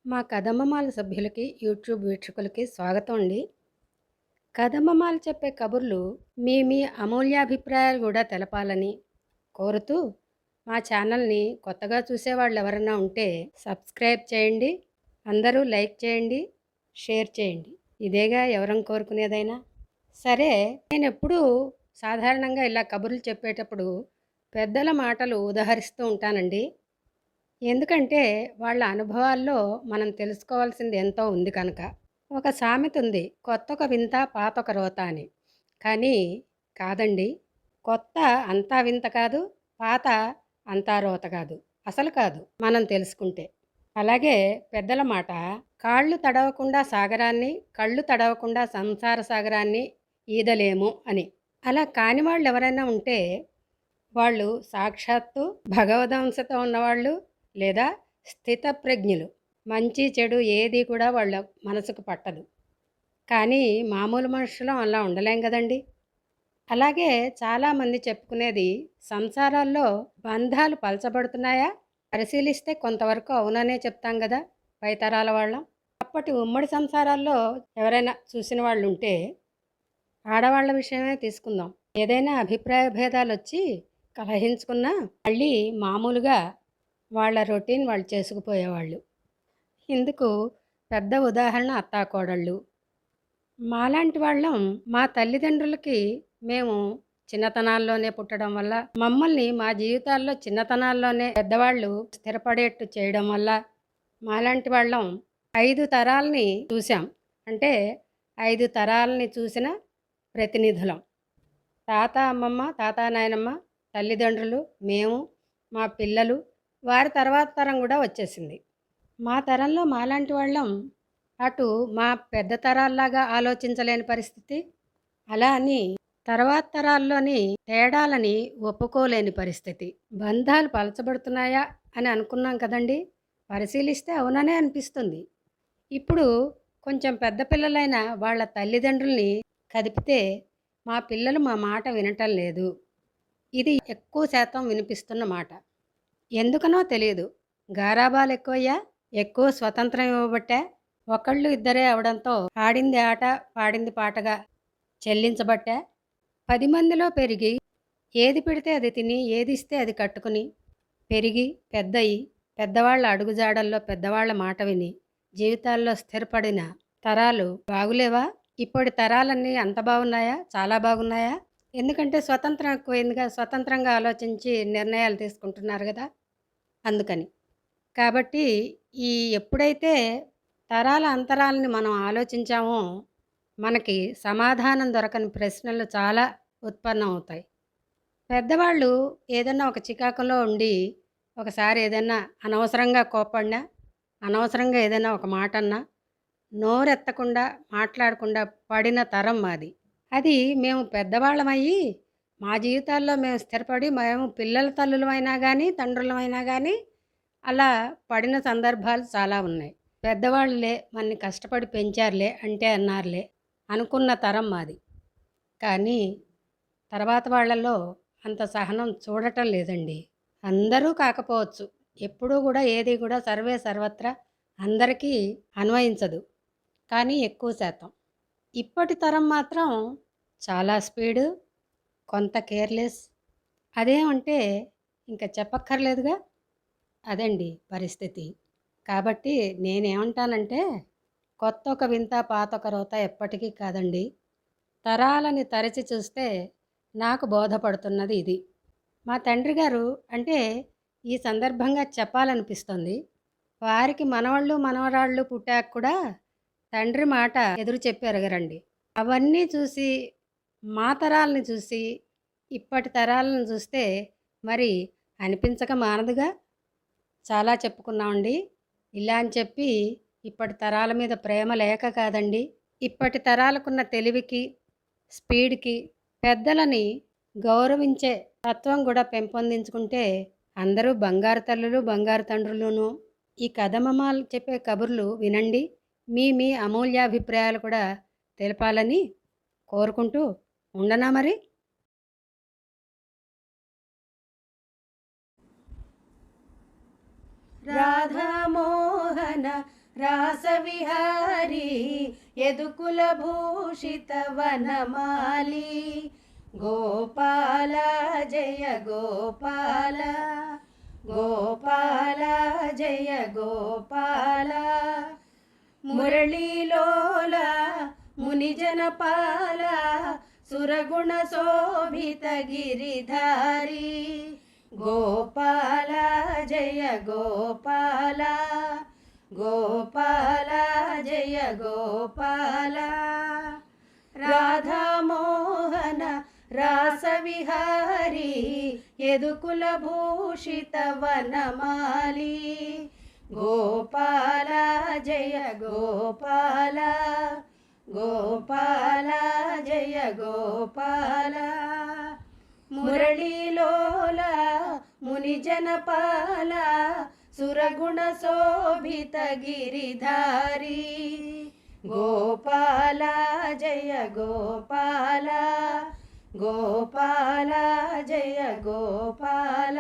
మా కథమ్మమాల సభ్యులకి, యూట్యూబ్ వీక్షకులకి స్వాగతం అండి. కథమ్మమాలు చెప్పే కబుర్లు మీ అమూల్యాభిప్రాయాలు కూడా తెలపాలని కోరుతూ, మా ఛానల్ని కొత్తగా చూసేవాళ్ళు ఎవరైనా ఉంటే సబ్స్క్రైబ్ చేయండి, అందరూ లైక్ చేయండి, షేర్ చేయండి. ఇదేగా ఎవరం కోరుకునేదైనా. సరే, నేను ఎప్పుడూ సాధారణంగా ఇలా కబుర్లు చెప్పేటప్పుడు పెద్దల మాటలు ఉదహరిస్తూ ఉంటానండి. ఎందుకంటే వాళ్ళ అనుభవాల్లో మనం తెలుసుకోవాల్సింది ఎంతో ఉంది కనుక. ఒక సామెత ఉంది, కొత్తొక వింత పాతొక రోత అని. కానీ కాదండి, కొత్త అంతా వింత కాదు, పాత అంతా రోత కాదు, అసలు కాదు మనం తెలుసుకుంటే. అలాగే పెద్దల మాట, కాళ్ళు తడవకుండా సాగరాన్ని, కళ్ళు తడవకుండా సంసార సాగరాన్ని ఈదలేము అని. అలా కాని వాళ్ళు ఎవరైనా ఉంటే వాళ్ళు సాక్షాత్తు భగవదంశతో ఉన్నవాళ్ళు లేదా స్థితప్రజ్ఞులు. మంచి చెడు ఏది కూడా వాళ్ళ మనసుకు పట్టదు. కానీ మామూలు మనుషులం అలా ఉండలేం కదండి. అలాగే చాలామంది చెప్పుకునేది, సంసారాల్లో బంధాలు పలచబడుతున్నాయా పరిశీలిస్తే కొంతవరకు అవుననే చెప్తాం కదా పై తరాల వాళ్ళం. అప్పటి ఉమ్మడి సంసారాల్లో ఎవరైనా చూసిన వాళ్ళు ఉంటే ఆడవాళ్ళ విషయమే తీసుకుందాం. ఏదైనా అభిప్రాయ భేదాలు వచ్చి కలహించుకున్నా మళ్ళీ మామూలుగా వాళ్ళ రొటీన్ వాళ్ళు చేసుకుపోయేవాళ్ళు. ఇందుకు పెద్ద ఉదాహరణ అత్తాకోడళ్ళు. మాలాంటి వాళ్ళం మా తల్లిదండ్రులకి మేము చిన్నతనాల్లోనే పుట్టడం వల్ల, మమ్మల్ని మా జీవితాల్లో చిన్నతనాల్లోనే పెద్దవాళ్ళు స్థిరపడేట్టు చేయడం వల్ల మాలాంటి వాళ్ళం 5 తరాలని చూసాం. అంటే 5 తరాలని చూసిన ప్రతినిధులం. తాత అమ్మమ్మ, తాత నాయనమ్మ, తల్లిదండ్రులు, మేము, మా పిల్లలు, వారి తర్వాత తరం కూడా వచ్చేసింది. మా తరంలో మాలాంటి వాళ్ళం అటు మా పెద్ద తరాల్లాగా ఆలోచించలేని పరిస్థితి, అలా అని తర్వాత తరాల్లోని తేడాలని ఒప్పుకోలేని పరిస్థితి. బంధాలు పలచబడుతున్నాయా అని అనుకున్నాం కదండి. పరిశీలిస్తే అవుననే అనిపిస్తుంది. ఇప్పుడు కొంచెం పెద్ద పిల్లలైన వాళ్ళ తల్లిదండ్రుల్ని కదిపితే మా పిల్లలు మా మాట వినటం లేదు. ఇది ఎక్కువ శాతం వినిపిస్తున్న మాట. ఎందుకనో తెలియదు. గారాబాలు ఎక్కువయ్యా, ఎక్కువ స్వతంత్రం ఇవ్వబట్టే, ఒకళ్ళు ఇద్దరే అవడంతో ఆడింది ఆట పాడింది పాటగా చెల్లించబట్టే, 10 మందిలో పెరిగి ఏది పెడితే అది తిని ఏది ఇస్తే అది కట్టుకుని పెరిగి పెద్దయి, పెద్దవాళ్ళ అడుగుజాడల్లో పెద్దవాళ్ళ మాట విని జీవితాల్లో స్థిరపడిన తరాలు బాగులేవా? ఇప్పటి తరాలన్నీ అంత బాగున్నాయా? చాలా బాగున్నాయా? ఎందుకంటే స్వతంత్రం ఎక్కువైందిగా, స్వతంత్రంగా ఆలోచించి నిర్ణయాలు తీసుకుంటున్నారు కదా, అందుకని. కాబట్టి ఈ ఎప్పుడైతే తరాల అంతరాలని మనం ఆలోచించామో మనకి సమాధానం దొరకని ప్రశ్నలు చాలా ఉత్పన్నం అవుతాయి. పెద్దవాళ్ళు ఏదన్నా ఒక చికాకులో ఉండి ఒకసారి ఏదన్నా అనవసరంగా కోప్పడినా, అనవసరంగా ఏదైనా ఒక మాట అన్నా, నోరెత్తకుండా మాట్లాడకుండా పడిన తరం మాది. అది మేము పెద్దవాళ్ళమయ్యి మా జీవితాల్లో మేము స్థిరపడి మేము పిల్లల తల్లులమైనా కానీ తండ్రులమైనా కానీ అలా పడిన సందర్భాలు చాలా ఉన్నాయి. పెద్దవాళ్ళులే మనని కష్టపడి పెంచారులే అంటే అన్నారులే అనుకున్న తరం మాది. కానీ తర్వాత వాళ్ళలో అంత సహనం చూడటం లేదండి. అందరూ కాకపోవచ్చు, ఎప్పుడూ కూడా ఏది కూడా సర్వే సర్వత్రా అందరికీ అన్వయించదు, కానీ ఎక్కువ శాతం. ఇప్పటి తరం మాత్రం చాలా స్పీడు, కొంత కేర్లెస్. అదేమంటే ఇంకా చెప్పక్కర్లేదుగా. అదండి పరిస్థితి. కాబట్టి నేనేమంటానంటే, కొత్తొక వింత పాతొక రోత ఎప్పటికీ కాదండి. తరాలని తరచి చూస్తే నాకు బోధపడుతున్నది ఇది. మా తండ్రి గారు అంటే ఈ సందర్భంగా చెప్పాలనిపిస్తుంది. వారికి మనవళ్ళు మనవరాళ్ళు పుట్టాక కూడా తండ్రి మాట ఎదురు చెప్పి ఎరగరండి. అవన్నీ చూసి మా తరాలని చూసి ఇప్పటి తరాలను చూస్తే మరి అనిపించక మానదుగా. చాలా చెప్పుకున్నామండి. ఇలా అని చెప్పి ఇప్పటి తరాల మీద ప్రేమ లేక కాదండి. ఇప్పటి తరాలకున్న తెలివికి, స్పీడ్కి పెద్దలని గౌరవించే తత్వం కూడా పెంపొందించుకుంటే అందరూ బంగారు తల్లులు బంగారు తండ్రులును. ఈ కథమ్మమాలు చెప్పే కబుర్లు వినండి. మీ అమూల్యాభిప్రాయాలు కూడా తెలపాలని కోరుకుంటూ ఉండనా మరి. రాధామోహన రాసవిహారీ యదుకుల భూషిత వనమాలి గోపాల జయ గోపాల గోపాల జయ గోపాల మురళీలోల మునిజనపాల సురగుణ శోభిత గిరిధారి గోపాల జయ గోపాల గోపాల జయ గోపాల రాధామోహన రాసవిహారీ యదుకుల భూషిత వనమాలి గోపాల జయ గోపాల గోపాల జయ గోపాల మురళీలోల మునిజనపాల సురగుణ శోభిత గిరిధారి గోపాల జయ గోపాల గోపాల జయ గోపాల